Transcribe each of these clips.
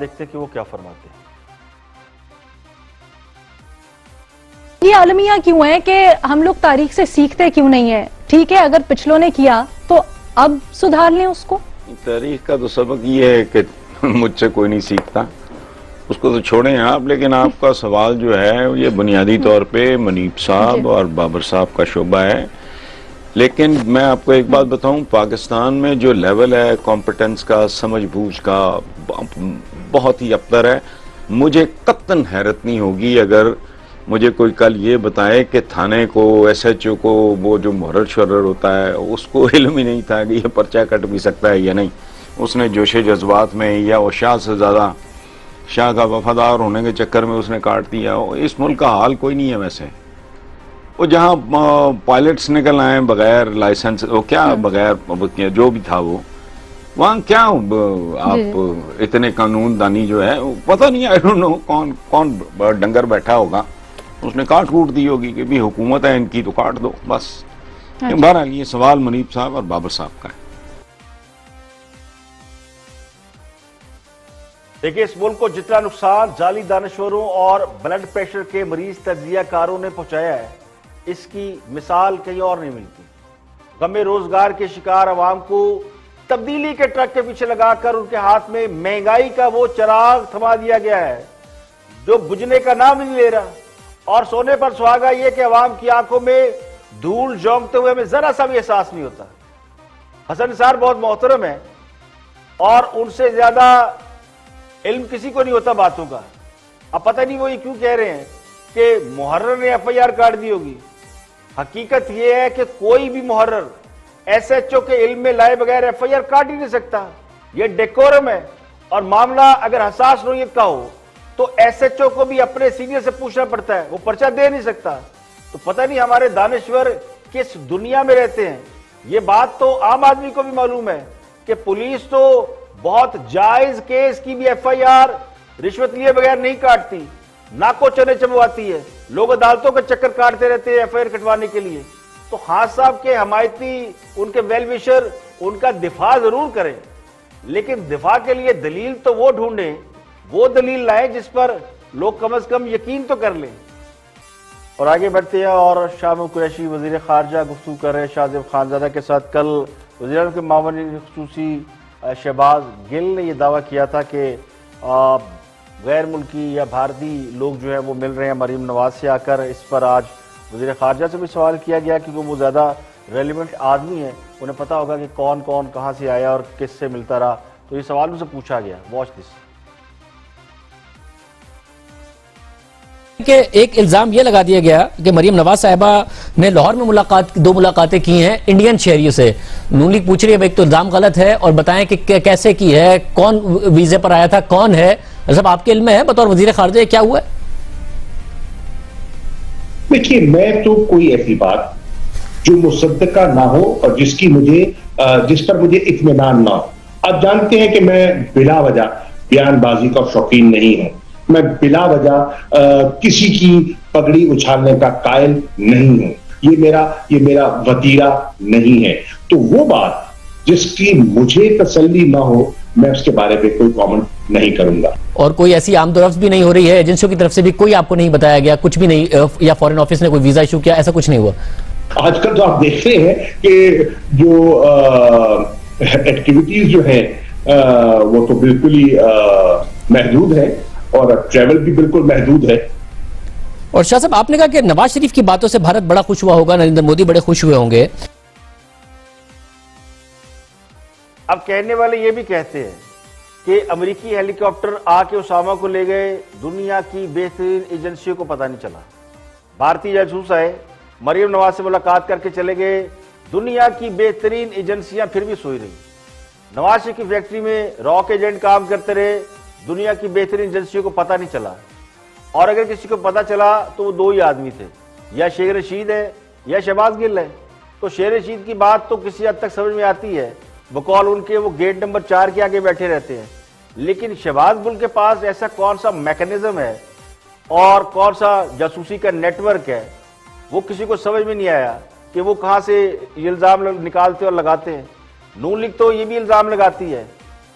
دیکھتے کہ وہ کیا فرماتے ہیں۔ یہ عالمیہ کیوں ہے کہ ہم لوگ تاریخ سے سیکھتے کیوں نہیں ہیں؟ ٹھیک ہے اگر پچھلوں نے کیا تو اب سدھار لیں اس کو۔ تاریخ کا تو سبق یہ ہے کہ مجھ سے کوئی نہیں سیکھتا، اس کو تو چھوڑیں آپ، لیکن آپ کا سوال جو ہے یہ بنیادی طور پہ منیب صاحب اور بابر صاحب کا شعبہ ہے۔ لیکن میں آپ کو ایک بات بتاؤں، پاکستان میں جو لیول ہے کمپٹنس کا، سمجھ بوجھ کا، بہت ہی ابتر ہے۔ مجھے قطعاً حیرت نہیں ہوگی اگر مجھے کوئی کل یہ بتائے کہ تھانے کو، ایس ایچ او کو، وہ جو محرر شرر ہوتا ہے اس کو علم ہی نہیں تھا کہ یہ پرچہ کٹ بھی سکتا ہے یا نہیں۔ اس نے جوش جذبات میں یا وہ شاہ سے زیادہ شاہ کا وفادار ہونے کے چکر میں اس نے کاٹ دیا۔ اس ملک کا حال کوئی نہیں ہے ویسے۔ وہ جہاں پائلٹس نکل آئے بغیر لائسنس، وہ کیا بغیر جو بھی تھا، وہ وہاں کیا آپ اتنے قانون دانی جو ہے پتہ نہیں، آئی ڈونٹ نو کون ڈنگر بیٹھا ہوگا، اس نے کاٹ کوٹ دی ہوگی کہ بھی حکومت ہے ان کی تو کاٹ دو بس۔ بہرحال یہ سوال منیب صاحب اور بابر صاحب کا ہے۔ دیکھیں اس ملک کو جتنا نقصان جعلی دانشوروں اور بلڈ پریشر کے مریض تجزیہ کاروں نے پہنچایا ہے، اس کی مثال کہیں اور نہیں ملتی۔ غم روزگار کے شکار عوام کو تبدیلی کے ٹرک کے پیچھے لگا کر ان کے ہاتھ میں مہنگائی کا وہ چراغ تھما دیا گیا ہے جو بجھنے کا نام نہیں لے رہا، اور سونے پر سہاگا یہ کہ عوام کی آنکھوں میں دھول جھونکتے ہوئے ہمیں ذرا سا بھی احساس نہیں ہوتا۔ حسن نثار بہت محترم ہے اور ان سے زیادہ علم کسی کو نہیں ہوتا باتوں کا۔ اب پتہ نہیں وہ یہ کیوں کہہ رہے ہیں کہ محرر نے ایف آئی آر کاٹ دی ہوگی۔ حقیقت یہ ہے کہ کوئی بھی محرر ایس ایچ او کے علم میں لائے بغیر ایف آئی آر کاٹ ہی نہیں سکتا۔ یہ ڈیکورم ہے، اور معاملہ اگر حساس نوعیت کا ہو تو ایس ایچ او کو بھی اپنے سینئر سے پوچھنا پڑتا ہے، وہ پرچہ دے نہیں سکتا۔ تو پتہ نہیں ہمارے دانشور کس دنیا میں رہتے ہیں۔ یہ بات تو عام آدمی کو بھی معلوم ہے کہ پولیس تو بہت جائز کیس کی بھی ایف آئی آر رشوت لیے بغیر نہیں کاٹتی، ناکو چنے چبواتی ہے، لوگ عدالتوں کے چکر کاٹتے رہتے ہیں ایف آئی آر کٹوانے کے لیے۔ تو خان صاحب کے حمایتی، ان کے ویل وشر ان کا دفاع ضرور کریں، لیکن دفاع کے لیے دلیل تو وہ ڈھونڈیں، وہ دلیل لائیں جس پر لوگ کم از کم یقین تو کر لیں۔ اور آگے بڑھتے ہیں اور شاہ محمود قریشی وزیر خارجہ گفتگو کر رہے ہیں شاہ زیب خانزادہ کے ساتھ۔ کل وزیر اعظم کے معاون خصوصی شہباز گل نے یہ دعویٰ کیا تھا کہ غیر ملکی یا بھارتی لوگ جو ہے وہ مل رہے ہیں مریم نواز سے آ کر۔ اس پر آج وزیر خارجہ سے بھی سوال کیا گیا کیونکہ وہ زیادہ ریلیونٹ آدمی ہیں، انہیں پتا ہوگا کہ کون کون کہاں سے آیا اور کس سے ملتا رہا، تو یہ سوال ان سے پوچھا گیا۔ Watch this. کہ ایک الزام یہ لگا دیا گیا کہ مریم نواز صاحبہ نے لاہور میں دو ملاقاتیں کی ہیں انڈین شہریوں سے۔ نون لیگ پوچھ رہی ہے ایک تو الزام غلط ہے، اور بتائیں کہ کیسے کی ہے، کون ویزے پر آیا تھا، کون ہے، صاحب آپ کے علم میں ہے بطور وزیر خارجہ کیا ہوا ہے؟ دیکھیے میں تو کوئی ایسی بات جو مصدقہ نہ ہو اور جس پر مجھے اطمینان نہ ہو۔ آپ جانتے ہیں کہ میں بلا وجہ بیان بازی کا شوقین نہیں ہوں، میں بلا وجہ کسی کی پگڑی اچھالنے کا قائل نہیں ہوں، یہ میرا وتیرہ نہیں ہے۔ تو وہ بات جس کی مجھے تسلی نہ ہو میں اس کے بارے میں کوئی کامنٹ نہیں کروں گا۔ اور کوئی ایسی آمد و رفت بھی نہیں ہو رہی ہے ایجنسیوں کی طرف سے بھی؟ کوئی آپ کو نہیں بتایا گیا کچھ بھی نہیں، یا فورن آفس نے کوئی ویزا ایشو کیا، ایسا کچھ نہیں ہوا؟ آج کل تو آپ دیکھ رہے ہیں کہ جو ایکٹیویٹیز جو ہیں وہ تو بالکل ہی محدود ہیں اور ٹریول بھی بالکل محدود ہے۔ اور شاہ صاحب آپ نے کہا کہ نواز شریف کی باتوں سے بھارت بڑا خوش ہوا ہوگا، نریندر مودی بڑے خوش ہوئے ہوں گے۔ اب کہنے والے یہ بھی کہتے ہیں کہ امریکی ہیلی کاپٹر آ کے اسامہ کو لے گئے، دنیا کی بہترین ایجنسیوں کو پتہ نہیں چلا۔ بھارتی جاسوس آئے، مریم نواز سے ملاقات کر کے چلے گئے، دنیا کی بہترین ایجنسیاں پھر بھی سوئی رہی۔ نواز شریف کی فیکٹری میں راک ایجنٹ کام کرتے رہے، دنیا کی بہترین ایجنسیوں کو پتہ نہیں چلا۔ اور اگر کسی کو پتہ چلا تو وہ دو ہی آدمی تھے، یا شیخ رشید ہے یا شہباز گل ہے۔ تو شیخ رشید کی بات تو کسی حد تک سمجھ میں آتی ہے، بقول ان کے وہ گیٹ نمبر 4 کے آگے بیٹھے رہتے ہیں، لیکن شہباز گل کے پاس ایسا کون سا میکنزم ہے اور کون سا جاسوسی کا نیٹ ورک ہے، وہ کسی کو سمجھ میں نہیں آیا کہ وہ کہاں سے یہ الزام نکالتے اور لگاتے ہیں۔ نون لیگ تو یہ بھی الزام لگاتی ہے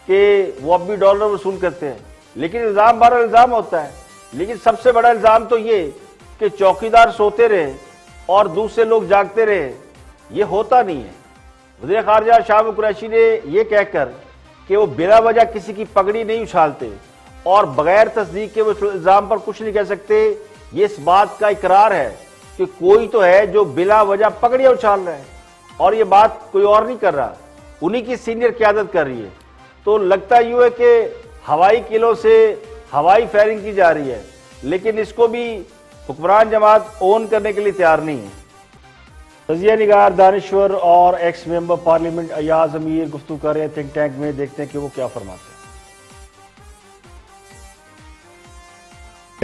کہ وہ اب بھی ڈالر وصول کرتے ہیں، لیکن الزام بارہ الزام ہوتا ہے. لیکن سب سے بڑا الزام تو یہ کہ چوکیدار سوتے رہے اور دوسرے لوگ جاگتے رہے. یہ ہوتا نہیں ہے. وزیر خارجہ شاہ قریشی نے یہ کہہ کر کہ وہ بلا وجہ کسی کی پگڑی نہیں اچھالتے اور بغیر تصدیق کے وہ الزام پر کچھ نہیں کہہ سکتے، یہ اس بات کا اقرار ہے کہ کوئی تو ہے جو بلا وجہ پگڑیاں اچھال رہا ہے، اور یہ بات کوئی اور نہیں کر رہا، انہی کی سینئر قیادت کر رہی ہے. تو لگتا یوں ہے کہ ہوائی قلعوں سے ہوائی فائرنگ کی جا رہی ہے، لیکن اس کو بھی حکمران جماعت اون کرنے کے لیے تیار نہیں ہے. تجزیہ نگار دانشور اور x member parliament Ayaz Amir گفتگو کر رہے ہیں تھنک ٹینک میں، دیکھتے ہیں کہ وہ کیا فرماتے ہیں.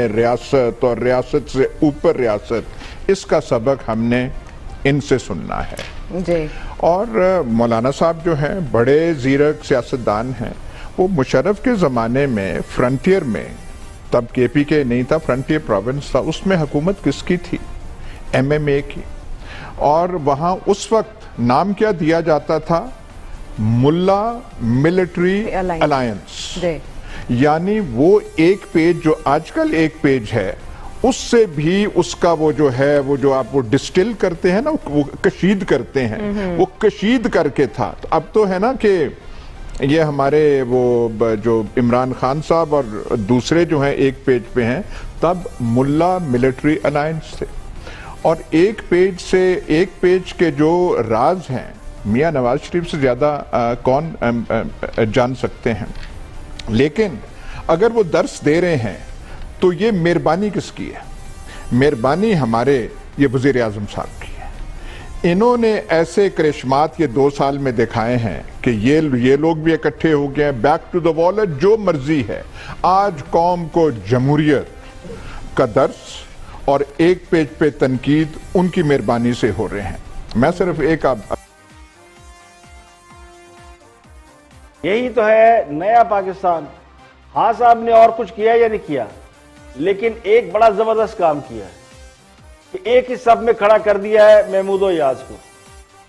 ریاست اور ریاست سے اوپر ریاست، اس کا سبق ہم نے ان سے سننا ہے جی. اور مولانا صاحب جو ہیں بڑے زیرک سیاستدان ہیں. وہ مشرف کے زمانے میں فرنٹیئر میں، تب کے پی کے نہیں تھا، فرنٹیئر پروونس تھا، اس میں حکومت کس کی تھی؟ ایم ایم اے کی. اور وہاں اس وقت نام کیا دیا جاتا تھا؟ ملا ملٹری الائنس. جی. یعنی وہ ایک پیج جو آج کل ایک پیج ہے، اس سے بھی اس کا وہ جو ہے، وہ جو آپ وہ ڈسٹل کرتے ہیں نا، وہ کشید کرتے ہیں، وہ کشید کر کے تھا. تو اب تو ہے نا کہ یہ ہمارے وہ جو عمران خان صاحب اور دوسرے جو ہیں ایک پیج پہ ہیں، تب ملا ملٹری الائنس تھے. اور ایک پیج کے جو راز ہیں میاں نواز شریف سے زیادہ کون جان سکتے ہیں. لیکن اگر وہ درس دے رہے ہیں تو یہ مہربانی کس کی ہے؟ مہربانی ہمارے یہ وزیر اعظم صاحب کی ہے. انہوں نے ایسے کرشمات یہ 2 سال میں دکھائے ہیں کہ یہ لوگ بھی اکٹھے ہو گئے ہیں، بیک ٹو دا وال ہے، جو مرضی ہے. آج قوم کو جمہوریت کا درس اور ایک پیج پہ تنقید ان کی مہربانی سے ہو رہے ہیں. میں صرف ایک یہی تو ہے نیا پاکستان. ہاں صاحب نے اور کچھ کیا یا نہیں کیا، لیکن ایک بڑا زبردست کام کیا ہے کہ ایک ہی سب میں کھڑا کر دیا ہے محمود ایاز کو.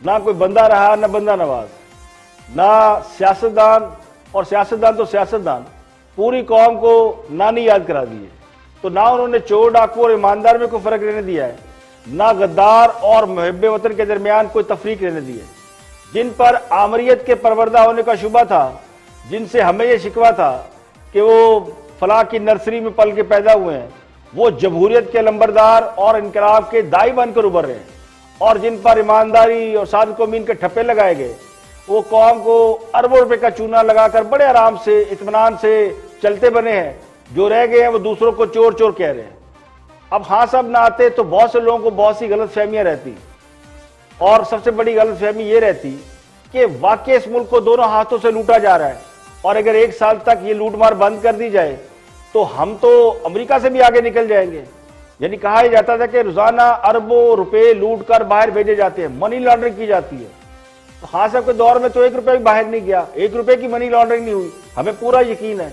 نہ کوئی بندہ رہا، نہ بندہ نواز، نہ سیاستدان، اور سیاستدان تو سیاستدان پوری قوم کو نانی یاد کرا دیے. تو نہ انہوں نے چور ڈاکو اور ایماندار میں کوئی فرق رہنے دیا ہے، نہ غدار اور محب وطن کے درمیان کوئی تفریق رہنے دی ہے. جن پر آمریت کے پروردہ ہونے کا شبہ تھا، جن سے ہمیں یہ شکوہ تھا کہ وہ فلاح کی نرسری میں پل کے پیدا ہوئے ہیں، وہ جمہوریت کے لمبردار اور انقلاب کے دائی بن کر ابھر رہے ہیں. اور جن پر ایمانداری اور صادق و امین کے ٹھپے لگائے گئے، وہ قوم کو اربوں روپے کا چونا لگا کر بڑے آرام سے اطمینان سے چلتے بنے ہیں. جو رہ گئے ہیں وہ دوسروں کو چور چور کہہ رہے ہیں. اب ہاں صاحب نہ آتے تو بہت سے لوگوں کو بہت سی غلط فہمیاں رہتی، اور سب سے بڑی غلط فہمی یہ رہتی کہ واقعی اس ملک کو دونوں ہاتھوں سے لوٹا جا رہا ہے، اور اگر 1 سال تک یہ لوٹ مار بند کر دی جائے تو ہم تو امریکہ سے بھی آگے نکل جائیں گے. یعنی کہا یہ جاتا تھا کہ روزانہ اربوں روپے لوٹ کر باہر بھیجے جاتے ہیں، منی لانڈرنگ کی جاتی ہے. تو خان صاحب کے دور میں تو 1 روپے بھی باہر نہیں گیا، 1 روپے کی منی لانڈرنگ نہیں ہوئی، ہمیں پورا یقین ہے.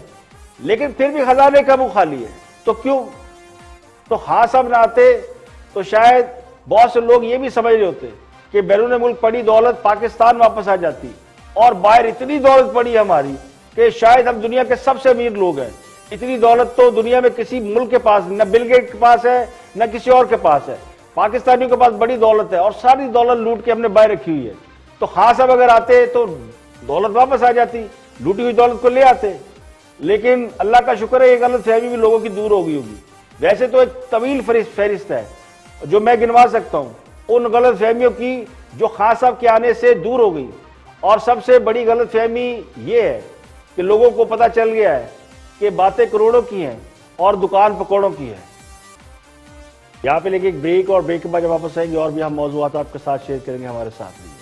لیکن پھر بھی خزانے کا منہ خالی ہے. تو کیوں؟ تو خان صاحب نہ آتے تو شاید بہت سے لوگ یہ بھی سمجھ رہے ہوتے کہ بیرون ملک پڑی دولت پاکستان واپس آ جاتی، اور باہر اتنی دولت پڑی ہے ہماری کہ شاید ہم دنیا کے سب سے امیر لوگ ہیں. اتنی دولت تو دنیا میں کسی ملک کے پاس، نہ بل گیٹ کے پاس ہے نہ کسی اور کے پاس ہے. پاکستانیوں کے پاس بڑی دولت ہے، اور ساری دولت لوٹ کے ہم نے باہر رکھی ہوئی ہے. تو خان صاحب اگر آتے تو دولت واپس آ جاتی، لوٹی ہوئی دولت کو لے آتے. لیکن اللہ کا شکر ہے یہ غلط فہمی بھی لوگوں کی دور ہو گئی ہوگی. ویسے تو ایک طویل فہرست ہے جو میں گنوا سکتا ہوں ان غلط فہمیوں کی جو خان صاحب کے آنے سے دور ہو گئی. اور سب سے بڑی غلط فہمی یہ ہے کہ لوگوں کو پتہ چل گیا ہے کہ باتیں کروڑوں کی ہیں اور دکان پکوڑوں کی ہے. یہاں پہ لے کے ایک بریک، اور بریک کے بعد جب واپس آئیں گے اور بھی ہم موضوعات آپ کے ساتھ شیئر کریں گے. ہمارے ساتھ رہیے.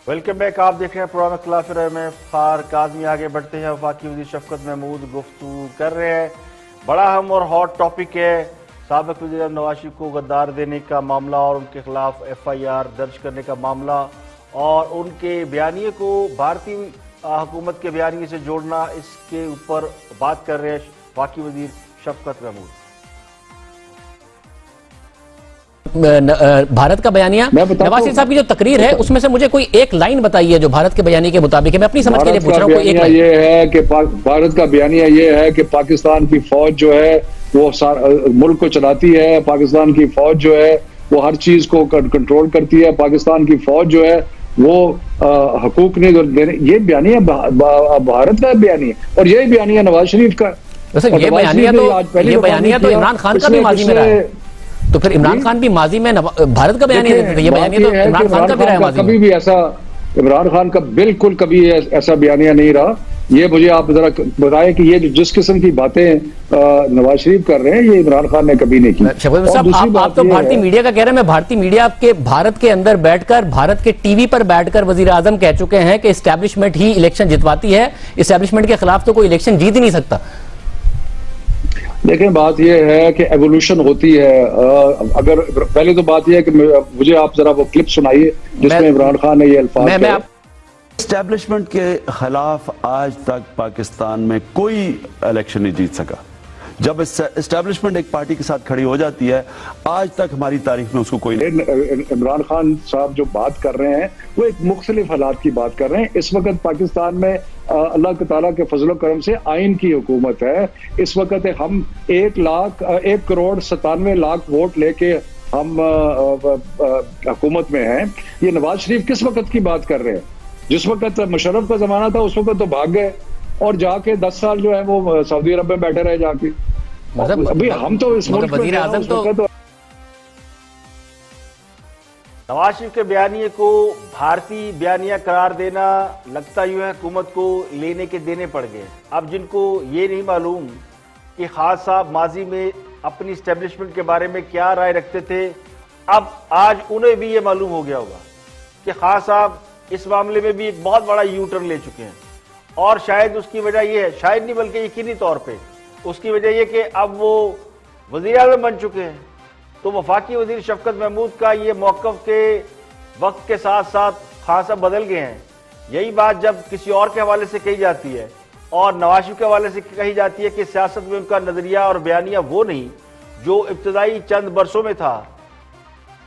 Welcome back. آپ دیکھ رہے ہیں پروگرام خلاف رائے میں افتخار کاظمی. آگے بڑھتے ہیں. وفاقی وزیر شفقت محمود گفتگو کر رہے ہیں. بڑا اہم اور ہاٹ ٹاپک ہے سابق وزیر اعظم نواز شریف کو غدار دینے کا معاملہ اور ان کے خلاف FIR درج کرنے کا معاملہ اور ان کے بیانیے کو بھارتی حکومت کے بیانیے سے جوڑنا. اس کے اوپر بات کر رہے ہیں وفاقی وزیر شفقت محمود. بھارت کا بیانیہ نواز شریف صاحب کی جو تقریر ہے اس میں سے مجھے کوئی ایک لائن بتائیے جو بھارت کے بیانیے کے مطابق ہے. میں اپنی سمجھ کے لیے پوچھ رہا ہوں. کوئی ایک لائن. یہ ہے کہ بھارت کا بیانیہ یہ ہے کہ پاکستان کی فوج جو ہے وہ ملک کو چلاتی ہے. پاکستان کی فوج جو ہے وہ ہر چیز کو کنٹرول کرتی ہے. پاکستان کی فوج جو ہے وہ حقوق نہیں دینے. یہ بیانیہ بھارت کا بیانیہ اور یہی بیانیہ نواز شریف کا. یہ بیانیہ تو عمران خان کا بھی ماضی میں رہا ہے. تو پھر عمران خان بھی ماضی میں بھارت کا بیانیہ دیتے تھے. یہ بیانیہ تو عمران خان کا بھی رہا ہے ماضی میں. کبھی بھی ایسا عمران خان کا بالکل کبھی ایسا بیانیہ نہیں رہا. یہ مجھے آپ ذرا بتائیں کہ یہ جس قسم کی باتیں نواز شریف کر رہے ہیں یہ عمران خان نے کبھی نہیں کی. شفیق صاحب آپ تو بھارتی میڈیا کا کہہ رہے ہیں. میں بھارتی میڈیا کے بھارت کے اندر بیٹھ کر بھارت کے ٹی وی پر بیٹھ کر وزیر اعظم کہہ چکے ہیں کہ اسٹیبلشمنٹ ہی الیکشن جتواتی ہے. اسٹیبلشمنٹ کے خلاف تو کوئی الیکشن جیت ہی نہیں سکتا. دیکھیں بات یہ ہے کہ ایوولوشن ہوتی ہے. اگر پہلے تو بات یہ ہے کہ مجھے آپ ذرا وہ کلپ سنائیے جس میں عمران خان نے یہ الفاظ کہے. اسٹیبلشمنٹ کے خلاف آج تک پاکستان میں کوئی الیکشن نہیں جیت سکا. جب اسٹیبلشمنٹ ایک پارٹی کے ساتھ کھڑی ہو جاتی ہے آج تک ہماری تاریخ میں اس کو کوئی عمران خان صاحب جو بات کر رہے ہیں وہ ایک مختلف حالات کی بات کر رہے ہیں. اس وقت پاکستان میں اللہ تعالیٰ کے فضل و کرم سے آئین کی حکومت ہے. اس وقت ہم 1,97,00,000 ووٹ لے کے ہم حکومت میں ہیں. یہ نواز شریف کس وقت کی بات کر رہے ہیں؟ جس وقت مشرف کا زمانہ تھا اس وقت تو بھاگ گئے اور جا کے 10 سال جو ہے وہ سعودی عرب میں بیٹھے رہے جا کے. ابھی ہم تو اس ملک وزیر اعظم تو نواز شریف کے بیانیے کو بھارتی بیانیہ قرار دینا لگتا یوں ہے حکومت کو لینے کے دینے پڑ گئے. اب جن کو یہ نہیں معلوم کہ خان صاحب ماضی میں اپنی اسٹیبلشمنٹ کے بارے میں کیا رائے رکھتے تھے اب آج انہیں بھی یہ معلوم ہو گیا ہوگا کہ خان صاحب اس معاملے میں بھی ایک بہت بڑا یو ٹرن لے چکے ہیں. اور شاید اس کی وجہ یہ ہے, شاید نہیں بلکہ یقینی طور پہ اس کی وجہ یہ کہ اب وہ وزیر اعظم بن چکے ہیں. تو وفاقی وزیر شفقت محمود کا یہ موقف کے وقت کے ساتھ ساتھ خان صاحب بدل گئے ہیں. یہی بات جب کسی اور کے حوالے سے کہی جاتی ہے اور نواز شریف کے حوالے سے کہی جاتی ہے کہ سیاست میں ان کا نظریہ اور بیانیہ وہ نہیں جو ابتدائی چند برسوں میں تھا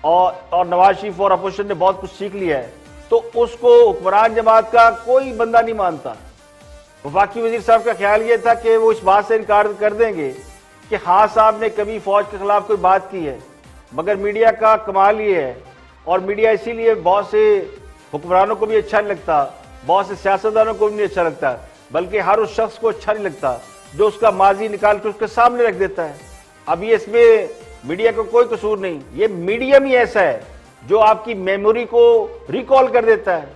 اور نواز شریف اور اپوزیشن نے بہت کچھ سیکھ لیا ہے, تو اس کو حکمران جماعت کا کوئی بندہ نہیں مانتا. وفاقی وزیر صاحب کا خیال یہ تھا کہ وہ اس بات سے انکار کر دیں گے کہ خان صاحب نے کبھی فوج کے خلاف کوئی بات کی ہے. مگر میڈیا کا کمال یہ ہے, اور میڈیا اسی لیے بہت سے حکمرانوں کو بھی اچھا نہیں لگتا, بہت سے سیاستدانوں کو بھی نہیں اچھا لگتا, بلکہ ہر اس شخص کو اچھا نہیں لگتا جو اس کا ماضی نکال کے اس کے سامنے رکھ دیتا ہے. اب یہ اس میں میڈیا کا کوئی قصور نہیں, یہ میڈیم ہی ایسا ہے جو آپ کی میموری کو ریکال کر دیتا ہے,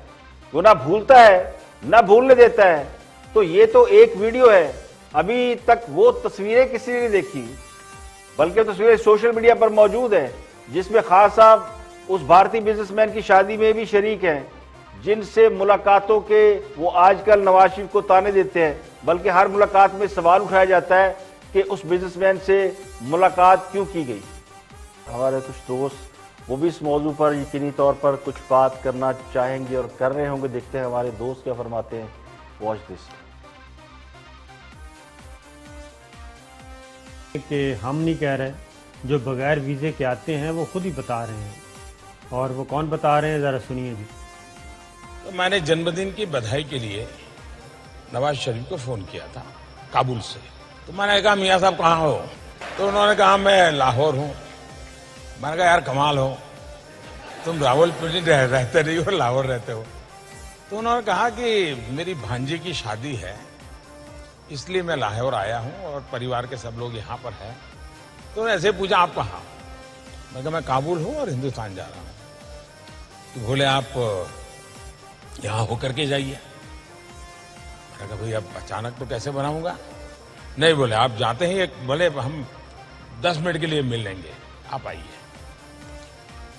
وہ نہ بھولتا ہے نہ بھولنے دیتا ہے. تو یہ تو ایک ویڈیو ہے, ابھی تک وہ تصویریں کسی نے نہیں دیکھی, بلکہ تصویریں سوشل میڈیا پر موجود ہیں جس میں خان صاحب اس بھارتی بزنس مین کی شادی میں بھی شریک ہیں جن سے ملاقاتوں کے وہ آج کل نواز شریف کو تانے دیتے ہیں, بلکہ ہر ملاقات میں سوال اٹھایا جاتا ہے کہ اس بزنس مین سے ملاقات کیوں کی گئی. ہمارے کچھ دوست وہ بھی اس موضوع پر یقینی طور پر کچھ بات کرنا چاہیں گے اور کر رہے ہوں گے. دیکھتے ہیں ہمارے دوست کیا فرماتے ہیں. Watch this. کہ ہم نہیں کہہ رہے, جو بغیر ویزے کے آتے ہیں وہ خود ہی بتا رہے ہیں, اور وہ کون بتا رہے ہیں ذرا سنیے جی. تو میں نے جنم دن کی بدھائی کے لیے نواز شریف کو فون کیا تھا کابل سے. تو میں نے کہا میاں صاحب کہاں ہو؟ تو انہوں نے کہا میں لاہور ہوں. میں نے کہا یار کمال ہو, تم راولپنڈی رہتے نہیں ہو, لاہور رہتے ہو. تو انہوں نے کہا کہ میری بھانجی کی شادی ہے اس لیے میں لاہور آیا ہوں اور پریوار کے سب لوگ یہاں پر ہیں. تو انہوں نے ایسے پوچھا آپ کہاں؟ میں کہا میں کابل ہوں اور ہندوستان جا رہا ہوں. تو بولے آپ یہاں ہو کر کے جائیے. میں نے کہا بھائی اب اچانک تو کیسے بناؤں گا؟ نہیں بولے آپ جاتے ہیں, بولے ہم 10 منٹ کے لیے مل لیں گے, آپ آئیے.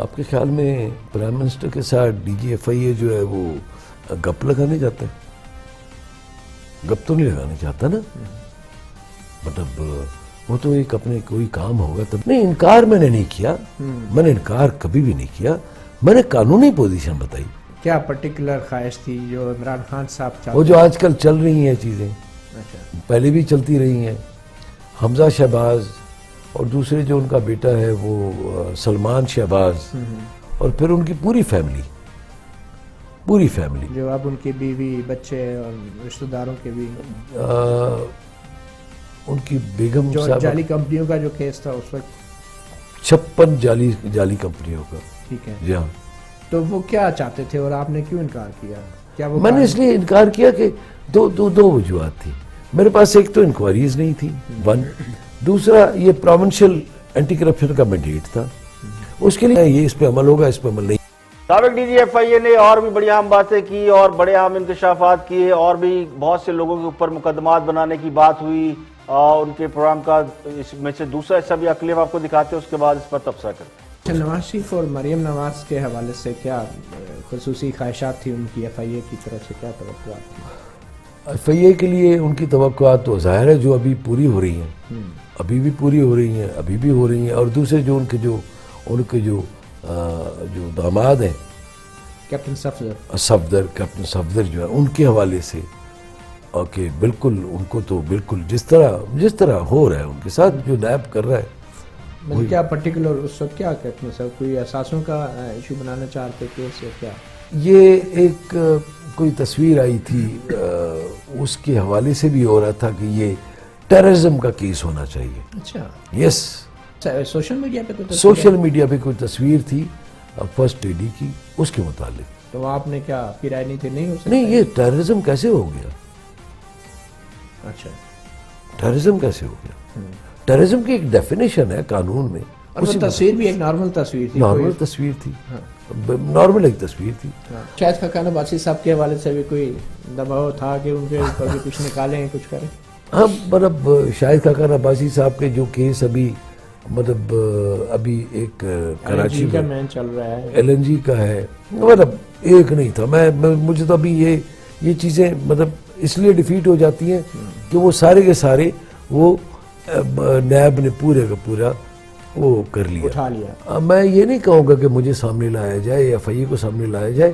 آپ کے خیال میں پرائم منسٹر کے ساتھ ڈی جی ایف آئی اے جو ہے وہ گپ لگانے جاتا ہے؟ گپ تو نہیں لگانے چاہتا نا، مطلب وہ تو ایک اپنے کوئی کام ہوگا تب. نہیں، انکار میں نے نہیں کیا، میں نے انکار کبھی بھی نہیں کیا، میں نے قانونی پوزیشن بتائی. کیا پرٹیکولر خواہش تھی جو عمران خان صاحب چاہتے؟ وہ جو آج کل چل رہی ہیں چیزیں، پہلے بھی چلتی رہی ہیں. حمزہ شہباز اور دوسرے جو ان کا بیٹا ہے وہ سلمان شہباز، اور پھر ان کی پوری فیملی جو اب ان کی بیوی بچے اور رشتہ داروں کے بھی، ان کی بیگم جو صاحبہ، جعلی کمپنیوں کا جو کیس تھا اس وقت، 56 جعلی کمپنیوں کا. ٹھیک ہے، جی ہاں. تو وہ کیا چاہتے تھے اور آپ نے کیوں انکار کیا؟ کیا وہ میں نے اس لیے انکار کیا کہ دو وجوہات تھی. میرے پاس ایک تو انکوائریز نہیں تھی، ون. دوسرا یہ پروونشل اینٹی کرپشن کا مینڈیٹ تھا، اس کے لیے یہ اس پہ عمل ہوگا، اس پہ عمل نہیں. سابق ڈی جی ایف آئی اے نے اور بھی بڑی اہم باتیں کی اور بڑے اہم انکشافات کیے، اور بھی بہت سے لوگوں کے اوپر مقدمات بنانے کی بات ہوئی. ان کے پروگرام کا اس میں سے دوسرا حصہ بھی کلپ آپ کو دکھاتے ہیں، اس کے بعد اس پر تبصرہ کرتے ہیں. نواز شریف اور مریم نواز کے حوالے سے کیا خصوصی خواہشات تھی ان کی ایف آئی اے کی طرف سے؟ کیا توقعات تھی ایف آئی اے کے لیے؟ ان کی توقعات تو ظاہر ہے جو ابھی پوری ہو رہی ہیں، ابھی بھی پوری ہو رہی ہیں، ابھی بھی ہو رہی ہیں. اور دوسرے جو ان کے جو داماد ہیں، کیپٹن کیپٹن صفدر جو ہے، ان کے حوالے سے کہ بالکل ان کو تو بالکل جس طرح ہو رہا ہے ان کے ساتھ جو نیب کر رہا ہے. کیا پرٹیکولر اس وقت کیا کیپٹن صاحب کوئی اثاثوں کا ایشو بنانا چاہتے کیس یا کیا؟ یہ ایک کوئی تصویر آئی تھی، اس کے حوالے سے بھی ہو رہا تھا کہ یہ ٹیررزم کا کیس ہونا چاہیے. اچھا، یس. سوشل میڈیا پہ سوشل میڈیا پہ کوئی تصویر تھی فرسٹ لیڈی کی، اس کے متعلق. تو آپ نے کیا آپ کی رائے نہیں تھی؟ نہیں ہو سکتا. نہیں، یہ ٹیررزم کیسے ہو گیا؟ اچھا، ٹیررزم کیسے ہو گیا؟ ٹیررزم کی ایک ڈیفینیشن ہے قانون میں. اور وہ تصویر بھی ایک نارمل تصویر تھی، نارمل تصویر تھی، نارمل ایک تصویر تھی. شاہد خاقان عباسی صاحب کے حوالے سے بھی کوئی دباؤ تھا کہ ان کے اوپر بھی کچھ نکالیں، کچھ کریں؟ ہاں، مطلب شاہد خاقان عباسی صاحب کے جو کیس ابھی ایک کراچی کا مین چل رہا ہے، ایل این جی کا ہے، مطلب ایک نہیں تھا. مجھے تو ابھی یہ چیزیں مطلب اس لیے ڈیفیٹ ہو جاتی ہیں کہ وہ سارے کے سارے وہ نیب نے پورے کا پورا وہ کر لیا، اٹھا لیا. میں یہ نہیں کہوں گا کہ مجھے سامنے لایا جائے یا ایف آئی اے کو سامنے لایا جائے،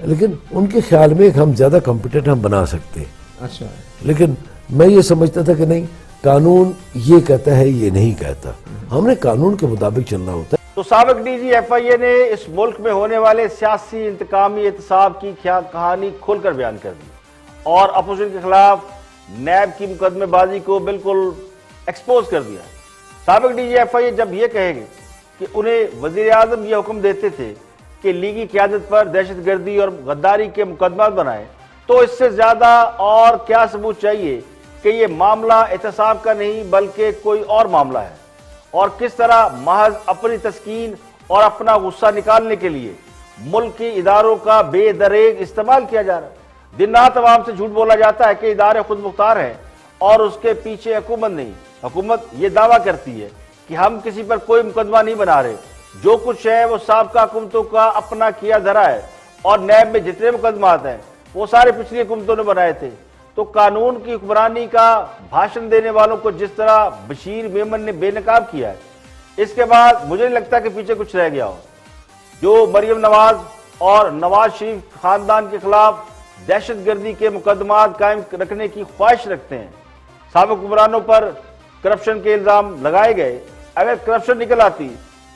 لیکن ان کے خیال میں ہم زیادہ کمپیٹنٹ ہم بنا سکتے ہیں. اچھا، لیکن میں یہ سمجھتا تھا کہ نہیں، قانون یہ کہتا ہے، یہ نہیں کہتا، ہم نے قانون کے مطابق چلنا ہوتا ہے. تو سابق ڈی جی ایف آئی اے نے اس ملک میں ہونے والے سیاسی انتقامی احتساب کی کہانی کھول کر بیان کر دی اور اپوزیشن کے خلاف نیب کی مقدمے بازی کو بالکل ایکسپوز کر دیا. سابق ڈی جی ایف آئی اے جب یہ کہے گے کہ انہیں وزیر اعظم یہ حکم دیتے تھے کہ لیگی قیادت پر دہشت گردی اور غداری کے مقدمات بنائیں، تو اس سے زیادہ اور کیا ثبوت چاہیے کہ یہ معاملہ احتساب کا نہیں بلکہ کوئی اور معاملہ ہے، اور کس طرح محض اپنی تسکین اور اپنا غصہ نکالنے کے لیے ملک کی اداروں کا بے دریغ استعمال کیا جا رہا ہے. دن رات عوام سے جھوٹ بولا جاتا ہے کہ ادارے خود مختار ہیں اور اس کے پیچھے حکومت نہیں. حکومت یہ دعویٰ کرتی ہے کہ ہم کسی پر کوئی مقدمہ نہیں بنا رہے، جو کچھ ہے وہ سابقہ حکومتوں کا اپنا کیا دھرا ہے، اور نیب میں جتنے مقدمات ہیں وہ سارے پچھلی حکومتوں نے بنائے تھے. تو قانون کی حکمرانی کا بھاشن دینے والوں کو جس طرح بشیر میمن نے بے نقاب کیا ہے، اس کے بعد مجھے نہیں لگتا کہ پیچھے کچھ رہ گیا ہو. جو مریم نواز اور نواز شریف خاندان کے خلاف دہشت گردی کے مقدمات قائم رکھنے کی خواہش رکھتے ہیں، سابق حکمرانوں پر کرپشن کے الزام لگائے گئے. اگر کرپشن نکل آتی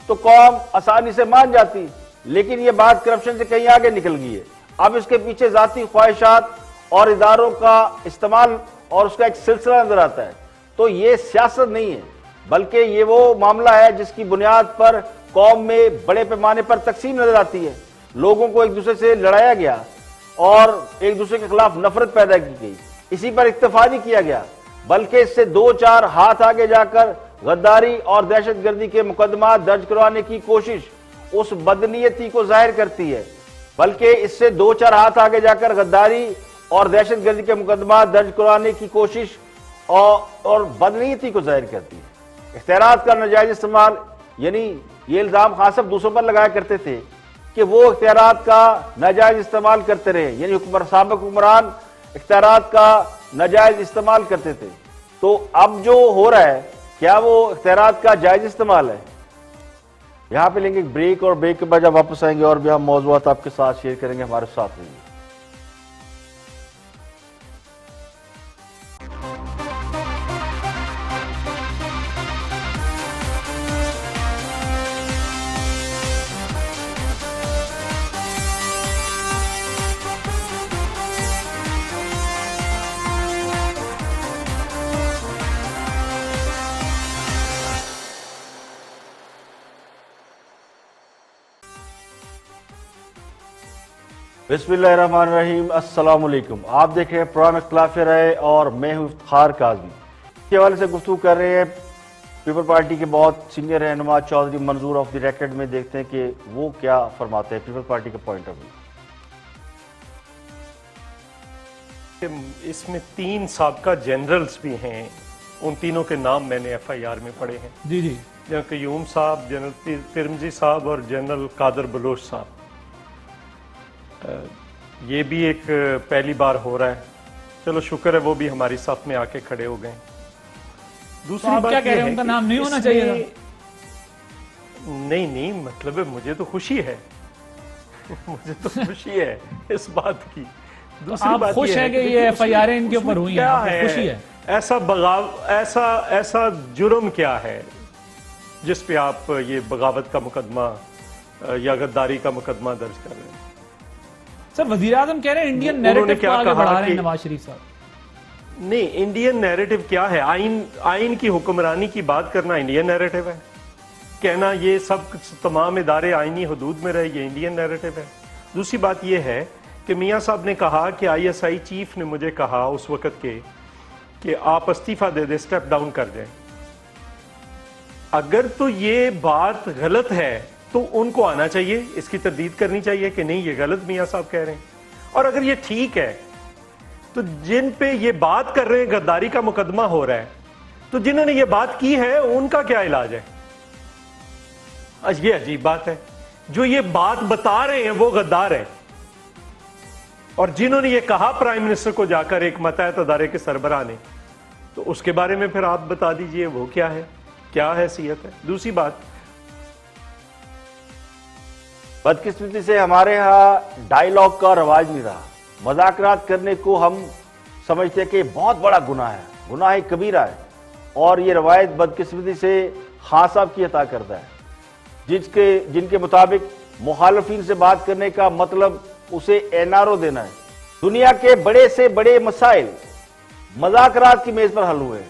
تو قوم آسانی سے مان جاتی، لیکن یہ بات کرپشن سے کہیں آگے نکل گئی ہے. اب اس کے پیچھے ذاتی خواہشات اور اداروں کا استعمال اور اس کا ایک سلسلہ نظر آتا ہے. تو یہ سیاست نہیں ہے بلکہ یہ وہ معاملہ ہے جس کی بنیاد پر قوم میں بڑے پیمانے پر تقسیم نظر آتی ہے. لوگوں کو ایک دوسرے سے لڑایا گیا اور ایک دوسرے کے خلاف نفرت پیدا کی گئی. اسی پر اکتفا نہیں کیا گیا بلکہ اس سے 2-4 ہاتھ آگے جا کر غداری اور دہشت گردی کے مقدمات درج کروانے کی کوشش اس بدنیتی کو ظاہر کرتی ہے، بلکہ اس سے 2-4 ہاتھ آگے جا کر غداری اور دہشت گردی کے مقدمات درج کروانے کی کوشش اور بدنیتی کو ظاہر کرتی ہے. اختیارات کا ناجائز استعمال، یعنی یہ الزام خان صاحب دوسروں پر لگایا کرتے تھے کہ وہ اختیارات کا ناجائز استعمال کرتے رہے، یعنی سابق حکمران اختیارات کا ناجائز استعمال کرتے تھے. تو اب جو ہو رہا ہے کیا وہ اختیارات کا جائز استعمال ہے؟ یہاں پہ لیں گے ایک بریک، اور بریک کے بعد جب واپس آئیں گے اور بھی ہم موضوعات آپ کے ساتھ شیئر کریں گے. ہمارے ساتھ رہیے. بسم اللہ الرحمن الرحیم. السلام علیکم. آپ دیکھ رہے ہیں پروگرام اختلاف رائے اور میں ہوں افتخار کاظمی. اس کے حوالے سے گفتگو کر رہے ہیں پیپل پارٹی کے بہت سینئر رہنما چودھری منظور آف دی ریکارڈ. میں دیکھتے ہیں کہ وہ کیا فرماتے ہیں پیپل پارٹی کا پوائنٹ آف ویو. اس میں 3 سابقہ جنرلز بھی ہیں، ان تینوں کے نام میں نے ایف آئی آر میں پڑھے ہیں. جی جنرل قیوم صاحب، جنرل ترمزی صاحب اور جنرل قادر بلوچ صاحب. یہ بھی ایک پہلی بار ہو رہا ہے. چلو شکر ہے وہ بھی ہماری صف میں آ کے کھڑے ہو گئے. دوسری بات کیا کہہ رہے ہیں ان کا نام نہیں ہونا چاہیے؟ نہیں مطلب ہے مجھے تو خوشی ہے، مجھے تو خوشی ہے اس بات کی. دوسری بات خوش ہے کہ یہ ایف آئی آر ان کے اوپر ہوئی ہیں، خوشی ہے. ایسا جرم کیا ہے جس پہ آپ یہ بغاوت کا مقدمہ یا غداری کا مقدمہ درج کر رہے ہیں؟ سر وزیر اعظم کہہ رہے ہیں انڈین نیریٹو کو آگے بڑھا رہے ہیں نواز شریف صاحب. نہیں، انڈین نیریٹو کیا ہے؟ آئین کی حکمرانی کی بات کرنا انڈین نیریٹو ہے. کہنا یہ سب تمام ادارے آئینی حدود میں رہے، یہ انڈین نیریٹو ہے. دوسری بات یہ ہے کہ میاں صاحب نے کہا کہ آئی ایس آئی چیف نے مجھے کہا اس وقت کے کہ آپ استعفیٰ دے دیں، اسٹیپ ڈاؤن کر جائیں. اگر تو یہ بات غلط ہے تو ان کو آنا چاہیے، اس کی تردید کرنی چاہیے کہ نہیں یہ غلط میاں صاحب کہہ رہے ہیں. اور اگر یہ ٹھیک ہے تو جن پہ یہ بات کر رہے ہیں غداری کا مقدمہ ہو رہا ہے، تو جنہوں نے یہ بات کی ہے ان کا کیا علاج ہے؟ یہ عجیب بات ہے. جو یہ بات بتا رہے ہیں وہ غدار ہیں، اور جنہوں نے یہ کہا پرائم منسٹر کو جا کر ایک ماتحت ادارے کے سربراہ نے، تو اس کے بارے میں پھر آپ بتا دیجئے وہ کیا ہے، کیا حیثیت ہے. دوسری بات، بدقسمتی سے ہمارے ہاں ڈائیلاگ کا رواج نہیں رہا. مذاکرات کرنے کو ہم سمجھتے ہیں کہ بہت بڑا گناہ ہے، گناہ کبیرہ ہے. اور یہ روایت بدقسمتی سے خان صاحب کی عطا کرتا ہے، جن کے مطابق مخالفین سے بات کرنے کا مطلب اسے این آر او دینا ہے. دنیا کے بڑے سے بڑے مسائل مذاکرات کی میز پر حل ہوئے.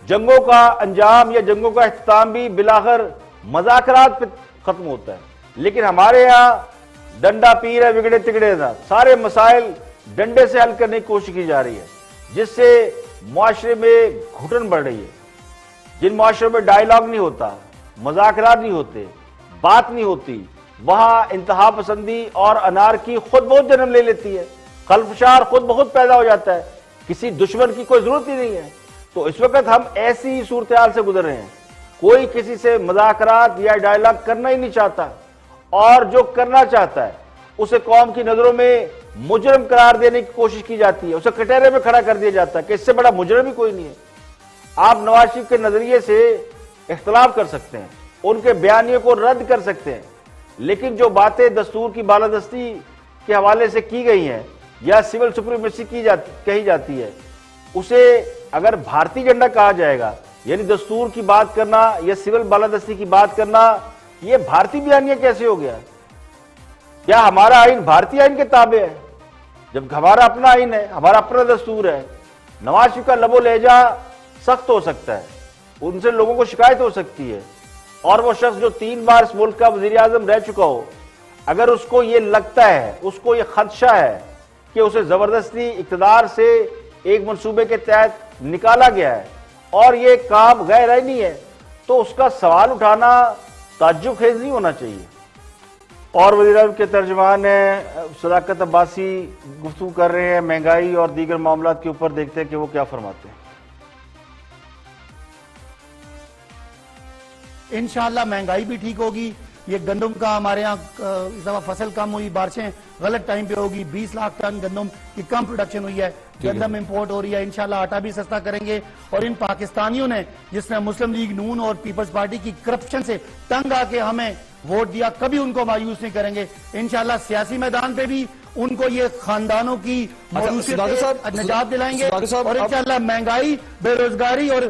جنگوں کا انجام یا جنگوں کا اختتام بھی بالآخر مذاکرات پہ ختم ہوتا ہے. لیکن ہمارے یہاں ڈنڈا پیر ہے بگڑے تگڑے تھا، سارے مسائل ڈنڈے سے حل کرنے کی کوشش کی جا رہی ہے، جس سے معاشرے میں گھٹن بڑھ رہی ہے. جن معاشروں میں ڈائیلاگ نہیں ہوتا، مذاکرات نہیں ہوتے، بات نہیں ہوتی، وہاں انتہا پسندی اور انارکی خود بہت جنم لے لیتی ہے. خلفشار خود بہت پیدا ہو جاتا ہے، کسی دشمن کی کوئی ضرورت ہی نہیں ہے. تو اس وقت ہم ایسی صورتحال سے گزر رہے ہیں. کوئی کسی سے مذاکرات یا ڈائیلاگ کرنا ہی نہیں چاہتا، اور جو کرنا چاہتا ہے اسے قوم کی نظروں میں مجرم قرار دینے کی کوشش کی جاتی ہے، اسے کٹہرے میں کھڑا کر دیا جاتا ہے کہ اس سے بڑا مجرم ہی کوئی نہیں ہے. آپ نواز شریف کے نظریے سے اختلاف کر سکتے ہیں، ان کے بیانیے کو رد کر سکتے ہیں، لیکن جو باتیں دستور کی بالادستی کے حوالے سے کی گئی ہیں یا سول سپریمیسی کہی جاتی ہے، اسے اگر بھارتی جھنڈا کہا جائے گا، یعنی دستور کی بات کرنا یا سول بالادستی کی بات کرنا، یہ بھارتی بیانیہ کیسے ہو گیا؟ کیا ہمارا آئین بھارتی آئین کے تابع ہے؟ جب ہمارا اپنا آئین ہے، ہمارا اپنا دستور ہے. نواز شریف کا لب و لہجہ سخت ہو سکتا ہے، ان سے لوگوں کو شکایت ہو سکتی ہے، اور وہ شخص جو 3 بار اس ملک کا وزیر اعظم رہ چکا ہو، اگر اس کو یہ لگتا ہے، اس کو یہ خدشہ ہے کہ اسے زبردستی اقتدار سے ایک منصوبے کے تحت نکالا گیا ہے اور یہ کام غیر آئینی ہے، تو اس کا سوال اٹھانا تعجب خیز نہیں ہونا چاہیے. اور وزیر اعظم کے ترجمان صداقت عباسی گفتگو کر رہے ہیں مہنگائی اور دیگر معاملات کے اوپر. دیکھتے ہیں کہ وہ کیا فرماتے ہیں. انشاءاللہ مہنگائی بھی ٹھیک ہوگی یہ گندم کا ہمارے ہاں اس دفعہ فصل کم ہوئی, بارشیں غلط ٹائم پہ ہوگی, 20 لاکھ ٹن گندم کی کم پروڈکشن ہوئی ہے, گندم امپورٹ ہو رہی ہے, انشاءاللہ آٹا بھی سستا کریں گے. اور ان پاکستانیوں نے جس نے مسلم لیگ نون اور پیپلز پارٹی کی کرپشن سے تنگ آ کے ہمیں ووٹ دیا, کبھی ان کو مایوس نہیں کریں گے. انشاءاللہ سیاسی میدان پہ بھی ان کو یہ خاندانوں کی موروثیت سے نجات دلائیں گے, اور انشاءاللہ مہنگائی, بے روزگاری اور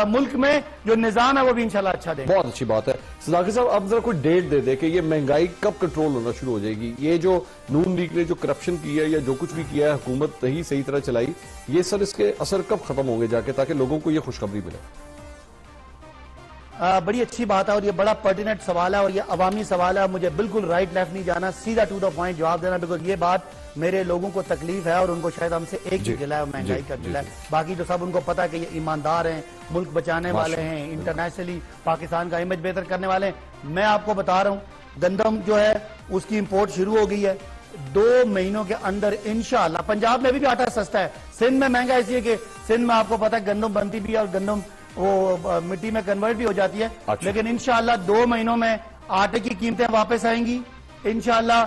ملک میں جو نظام ہے وہ بھی انشاءاللہ اچھا دیں گے. بہت اچھی بات ہے. صداقت صاحب اب ذرا کوئی ڈیٹ دے دے کہ یہ مہنگائی کب کنٹرول ہونا شروع ہو جائے گی؟ یہ جو نون لیگ نے جو کرپشن کی ہے یا جو کچھ بھی کیا ہے, حکومت ہی صحیح طرح چلائی, یہ سر اس کے اثر کب ختم ہوں گے جا کے, تاکہ لوگوں کو یہ خوشخبری ملے؟ بڑی اچھی بات ہے اور یہ بڑا پرٹیننٹ سوال ہے اور یہ عوامی سوال ہے. مجھے بالکل رائٹ لیفٹ نہیں جانا, سیدھا ٹو دا پوائنٹ جواب دینا, بیکاز یہ بات میرے لوگوں کو تکلیف ہے اور ان کو شاید ہم سے ایک ہی گلہ ہے, مہنگائی کا گلہ ہے. باقی تو سب ان کو پتا ہے کہ یہ ایماندار ہیں, ملک بچانے والے ہیں, انٹرنیشنلی پاکستان کا امیج بہتر کرنے والے ہیں. میں آپ کو بتا رہا ہوں, گندم جو ہے اس کی امپورٹ شروع ہو گئی ہے. 2 مہینوں کے اندر انشاءاللہ, پنجاب میں بھی آٹا سستا ہے, سندھ میں مہنگا اس لیے کہ سندھ میں آپ کو پتا ہے گندم بنتی بھی ہے اور گندم وہ مٹی میں کنورٹ بھی ہو جاتی ہے. لیکن انشاءاللہ 2 مہینوں میں آٹے کی قیمتیں واپس آئیں گی. انشاءاللہ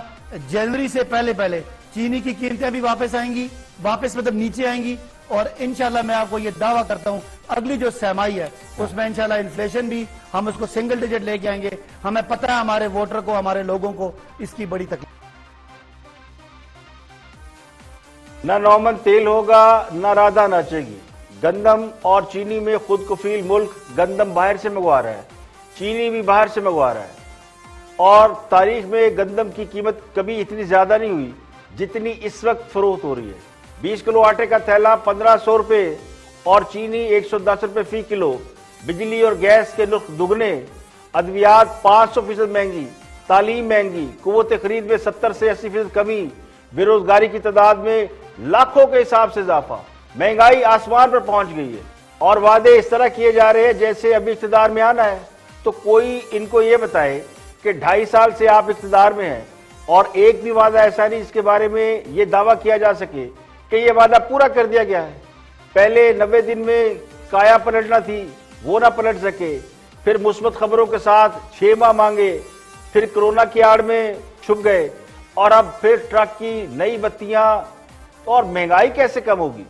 جنوری سے پہلے چینی کی قیمتیں بھی واپس آئیں گی, واپس مطلب نیچے آئیں گی. اور انشاءاللہ میں آپ کو یہ دعویٰ کرتا ہوں اگلی جو سرمائی ہے اس میں انشاءاللہ انفلیشن بھی ہم اس کو سنگل ڈیجٹ لے کے آئیں گے. ہمیں پتہ ہے ہمارے ووٹر کو, ہمارے لوگوں کو اس کی بڑی تکلیف. نہ نومن تیل ہوگا نہ رادہ ناچے گی. گندم اور چینی میں خود کفیل ملک گندم باہر سے منگوا رہا ہے, چینی بھی باہر سے منگوا رہا ہے. اور تاریخ میں گندم کی قیمت کبھی اتنی زیادہ نہیں ہوئی جتنی اس وقت فروخت ہو رہی ہے. 20 کلو آٹے کا تھیلا 1500 روپے اور چینی 110 روپے فی کلو. بجلی اور گیس کے نرخ دگنے, ادویات 500% مہنگی, تعلیم مہنگی, قوت خرید میں 70 سے 80% کمی, بے روزگاری کی تعداد میں لاکھوں کے حساب سے اضافہ, مہنگائی آسمان پر پہنچ گئی ہے. اور وعدے اس طرح کیے جا رہے ہیں جیسے ابھی اقتدار میں آنا ہے. تو کوئی ان کو یہ بتائے کہ 2.5 سال سے آپ اقتدار میں ہیں اور ایک بھی وعدہ ایسا نہیں جس کے بارے میں یہ دعویٰ کیا جا سکے کہ یہ وعدہ پورا کر دیا گیا ہے. پہلے 90 دن میں کایا پلٹنا تھی, وہ نہ پلٹ سکے. پھر مثبت خبروں کے ساتھ 6 ماہ مانگے, پھر کرونا کی آڑ میں چھپ گئے, اور اب پھر ٹرک کی نئی بتیاں. اور مہنگائی کیسے کم ہوگی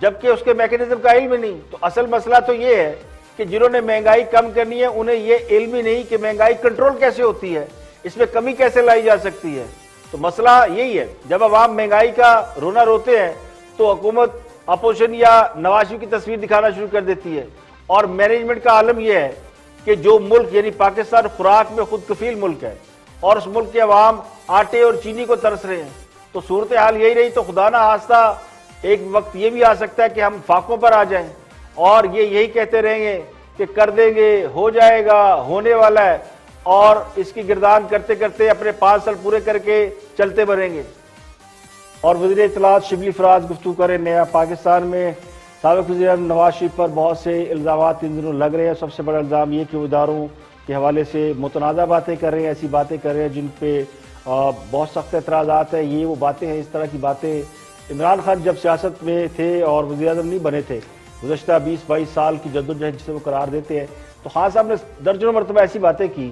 جبکہ اس کے میکینزم کا علم نہیں؟ تو اصل مسئلہ تو یہ ہے کہ جنہوں نے مہنگائی کم کرنی ہے انہیں یہ علم ہی نہیں کہ مہنگائی کنٹرول کیسے ہوتی ہے, اس میں کمی کیسے لائی جا سکتی ہے. تو مسئلہ یہی ہے, جب عوام مہنگائی کا رونا روتے ہیں تو حکومت اپوزیشن یا نواز شریف کی تصویر دکھانا شروع کر دیتی ہے. اور مینجمنٹ کا عالم یہ ہے کہ جو ملک یعنی پاکستان خوراک میں خود کفیل ملک ہے اور اس ملک کے عوام آٹے اور چینی کو ترس رہے ہیں, تو صورتحال یہی رہی تو خدا نہ خواستہ ایک وقت یہ بھی آ سکتا ہے کہ ہم فاقوں پر آ جائیں اور یہ یہی کہتے رہیں گے کہ کر دیں گے, ہو جائے گا, ہونے والا ہے, اور اس کی گردان کرتے کرتے اپنے 5 سال پورے کر کے چلتے بڑھیں گے. اور وزیر اطلاعات شبلی فراز گفتگو کریں. نیا پاکستان میں سابق وزیر اعظم نواز شریف پر بہت سے الزامات ان دنوں لگ رہے ہیں. سب سے بڑا الزام یہ کہ وہ اداروں کے حوالے سے متنازع باتیں کر رہے ہیں, ایسی باتیں کر رہے ہیں جن پہ بہت سخت اعتراضات ہیں. یہ وہ باتیں ہیں, اس طرح کی باتیں عمران خان جب سیاست میں تھے اور وزیر اعظم نہیں بنے تھے, گزشتہ 20-22 سال کی جدوجہد جسے وہ قرار دیتے ہیں, تو خان صاحب نے درجنوں مرتبہ ایسی باتیں کی.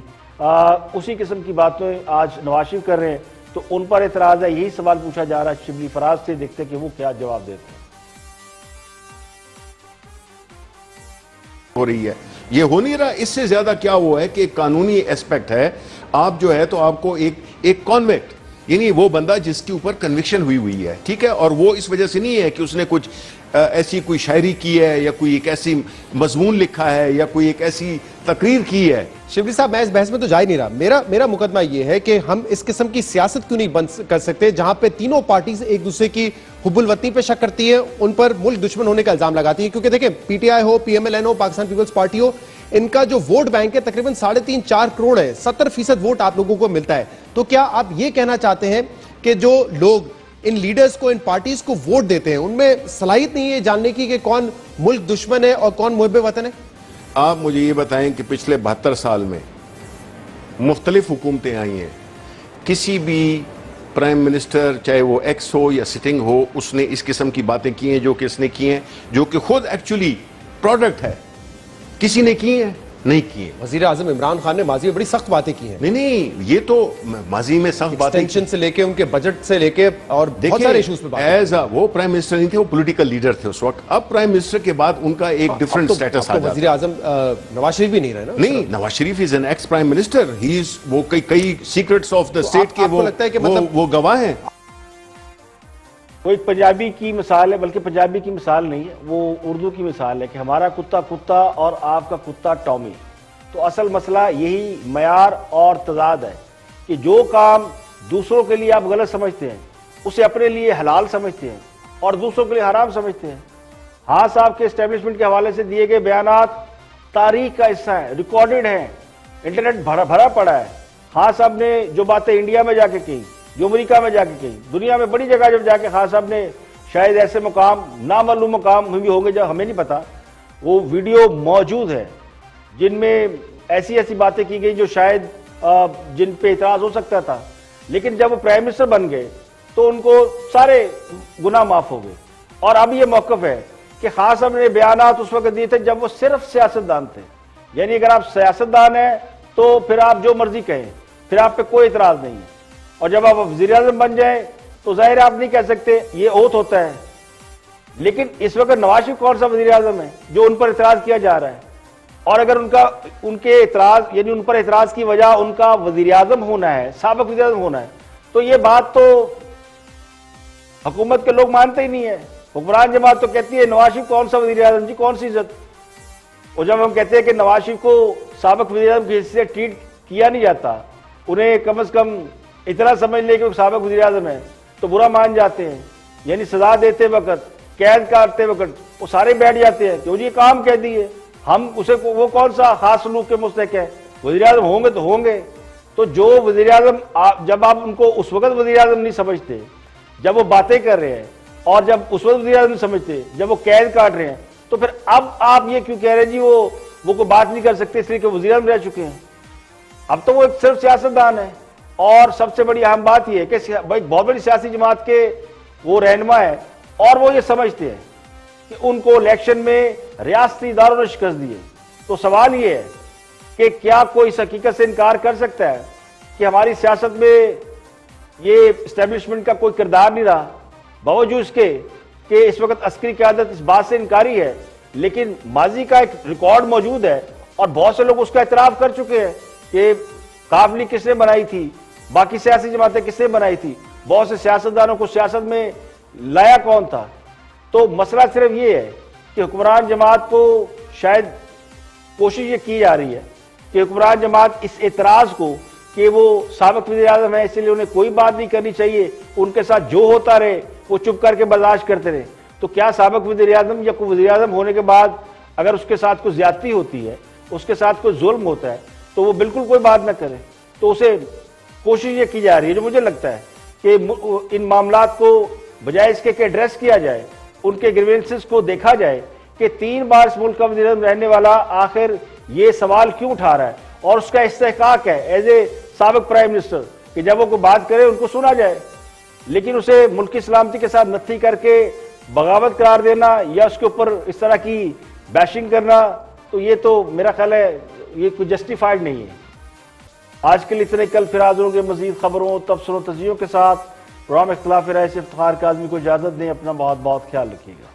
اسی قسم کی باتیں آج نواز شریف کر رہے ہیں, تو ان پر اعتراض ہے. یہی سوال پوچھا جا رہا ہے شبلی فراز سے, دیکھتے کہ وہ کیا جواب دیتے ہیں. ہو رہی ہے یہ ہو نہیں رہا, اس سے زیادہ کیا ہوا ہے کہ ایک قانونی ایسپیکٹ ہے. آپ جو ہے تو آپ کو ایک کانویکٹ یعنی وہ بندہ جس کے اوپر کنوکشن ہوئی ہے, ٹھیک ہے, اور وہ اس وجہ سے نہیں ہے کہ اس نے کچھ ایسی کوئی شاعری کی ہے یا کوئی ایک ایسی مضمون لکھا ہے یا کوئی ایک ایسی تقریر کی ہے. شبلی صاحب میں اس بحث میں تو جا ہی نہیں رہا. میرا مقدمہ یہ ہے کہ ہم اس قسم کی سیاست کیوں نہیں کر سکتے جہاں پہ تینوں پارٹیز ایک دوسرے کی حب الوطنی پہ شک کرتی ہیں, ان پر ملک دشمن ہونے کا الزام لگاتی ہیں. کیونکہ دیکھیں پی ٹی آئی ہو, پی ایم ایل این ہو, پاکستان پیپلز پارٹی ہو, ان کا جو ووٹ بینک ہے تقریباً 3.5-4 کروڑ ہے, 70% ووٹ آپ لوگوں کو ملتا ہے. تو کیا آپ یہ کہنا چاہتے ہیں کہ جو لوگ ان لیڈرز کو, ان پارٹیز کو ووٹ دیتے ہیں, ان میں صلاحیت نہیں ہے جاننے کی کہ کون ملک دشمن ہے اور کون محب وطن ہے؟ آپ مجھے یہ بتائیں کہ پچھلے 72 سال میں مختلف حکومتیں آئی ہیں, کسی بھی پرائم منسٹر چاہے وہ ایکس ہو یا سٹنگ ہو, اس نے اس قسم کی باتیں کی ہیں جو کہ اس نے کی ہیں, جو کہ خود ایکچولی پروڈکٹ ہے, کسی نے کی ہیں. نہیں کیے. وزیر اعظم عمران خان نے ماضی میں بڑی سخت باتیں کی ہیں. نہیں یہ تو ماضی میں سخت باتیں ایکسٹینشن سے لے کے ان کے بجٹ سے لے کے اور بہت سارے ایشوز پہ بات. ایز وہ پرائم منسٹر نہیں تھے, وہ پولیٹیکل لیڈر تھے اس وقت. اب پرائم منسٹر کے بعد ان کا ایک ڈفرنٹ سٹیٹس آ جاتا ہے. وزیر اعظم نواز شریف بھی نہیں رہے نا. نہیں, Nawaz Sharif is an ex prime minister. He is وہ کئی سیکرٹس آف دا اسٹیٹ کے وہ گواہ ہیں. وہ ایک پنجابی کی مثال ہے, بلکہ پنجابی کی مثال نہیں ہے, وہ اردو کی مثال ہے کہ ہمارا کتا کتا اور آپ کا کتا ٹامی. تو اصل مسئلہ یہی معیار اور تضاد ہے کہ جو کام دوسروں کے لیے آپ غلط سمجھتے ہیں اسے اپنے لیے حلال سمجھتے ہیں اور دوسروں کے لیے حرام سمجھتے ہیں. ہاں صاحب کے اسٹیبلشمنٹ کے حوالے سے دیے گئے بیانات تاریخ کا حصہ ہیں, ریکارڈڈ ہیں, انٹرنیٹ بھرا پڑا ہے. ہاں صاحب نے جو باتیں انڈیا میں جا کے کہیں, جو امریکہ میں جا کے کہیں, دنیا میں بڑی جگہ جب جا کے خان صاحب نے شاید ایسے مقام, نامعلوم مقام بھی ہوں گے جب ہمیں نہیں پتا, وہ ویڈیو موجود ہے جن میں ایسی باتیں کی گئی جو شاید جن پہ اعتراض ہو سکتا تھا. لیکن جب وہ پرائم منسٹر بن گئے تو ان کو سارے گناہ معاف ہو گئے. اور اب یہ موقف ہے کہ خان صاحب نے بیانات اس وقت دیے تھے جب وہ صرف سیاستدان تھے. یعنی اگر آپ سیاستدان ہیں تو پھر آپ جو مرضی کہیں, پھر آپ پہ کوئی اعتراض نہیں ہے. اور جب آپ وزیر اعظم بن جائیں تو ظاہر آپ نہیں کہہ سکتے, یہ اوتھ ہوتا ہے. لیکن اس وقت نواز شریف کون سا وزیر اعظم ہے جو ان پر اعتراض کیا جا رہا ہے؟ اور اگر ان کے اعتراض, یعنی ان پر اعتراض کی وجہ ان کا وزیر اعظم ہونا ہے, سابق وزیر اعظم ہونا ہے, تو یہ بات تو حکومت کے لوگ مانتے ہی نہیں ہے. حکمران جماعت تو کہتی ہے نواز شریف کون سا وزیر اعظم, جی کون سی عزت. اور جب ہم کہتے ہیں کہ نواز شریف کو سابق وزیر اعظم کی حیثیت سے ٹریٹ کیا نہیں جاتا, انہیں کم از کم اتنا سمجھ لے کہ وہ سابق وزیر اعظم ہے, تو برا مان جاتے ہیں. یعنی سزا دیتے وقت, قید کاٹتے وقت وہ سارے بیٹھ جاتے ہیں کہ وہ یہ کام کہہ دیے, ہم اسے وہ کون سا خاص سلوک کے مستحق ہے, وزیر اعظم ہوں گے تو ہوں گے. تو جو وزیر اعظم, جب آپ ان کو اس وقت وزیر اعظم نہیں سمجھتے جب وہ باتیں کر رہے ہیں, اور جب اس وقت وزیر اعظم نہیں سمجھتے جب وہ قید کاٹ رہے ہیں, تو پھر اب آپ یہ کیوں کہہ رہے ہیں جی وہ کوئی بات نہیں کر سکتے اس لیے کہ وزیر اعظم رہ چکے ہیں؟ اب تو وہ ایک صرف سیاستدان ہے. اور سب سے بڑی اہم بات یہ ہے کہ بہت بڑی سیاسی جماعت کے وہ رہنما ہے, اور وہ یہ سمجھتے ہیں کہ ان کو الیکشن میں ریاستی اداروں نے شکست دی ہے. تو سوال یہ ہے کہ کیا کوئی اس حقیقت سے انکار کر سکتا ہے کہ ہماری سیاست میں یہ اسٹیبلشمنٹ کا کوئی کردار نہیں رہا, باوجود اس کے کہ اس وقت عسکری قیادت اس بات سے انکاری ہے, لیکن ماضی کا ایک ریکارڈ موجود ہے اور بہت سے لوگ اس کا اعتراف کر چکے ہیں کہ قابلی کس نے بنائی تھی, باقی سیاسی جماعتیں کس نے بنائی تھی, بہت سے سیاستدانوں کو سیاست میں لایا کون تھا. تو مسئلہ صرف یہ ہے کہ حکمران جماعت کو شاید کوشش یہ کی جا رہی ہے کہ حکمران جماعت اس اعتراض کو کہ وہ سابق وزیر اعظم ہے اس لیے انہیں کوئی بات نہیں کرنی چاہیے, ان کے ساتھ جو ہوتا رہے وہ چپ کر کے برداشت کرتے رہے. تو کیا سابق وزیر اعظم یا کوئی وزیر اعظم ہونے کے بعد اگر اس کے ساتھ کوئی زیادتی ہوتی ہے, اس کے ساتھ کوئی ظلم ہوتا ہے, تو وہ بالکل کوئی بات نہ کرے؟ تو اسے کوشش یہ کی جا رہی ہے, جو مجھے لگتا ہے کہ ان معاملات کو بجائے اس کے کہ ایڈریس کیا جائے, ان کے گریوینسز کو دیکھا جائے کہ 3 بار اس ملک کا وزیر اعظم رہنے والا آخر یہ سوال کیوں اٹھا رہا ہے, اور اس کا استحقاق ہے ایز اے سابق پرائم منسٹر کہ جب وہ کوئی بات کرے ان کو سنا جائے. لیکن اسے ملک کی سلامتی کے ساتھ نتھی کر کے بغاوت قرار دینا یا اس کے اوپر اس طرح کی بیشنگ کرنا, تو یہ تو میرا خیال ہے یہ کوئی جسٹیفائڈ نہیں ہے. آج کے لیے اتنے, کل پھر حاضر ہوں گے مزید خبروں, تبصروں, تجزیوں کے ساتھ. پروگرام اختلاف رائے سے افتخار کاظمی کو اجازت دیں. اپنا بہت بہت خیال رکھیے گا.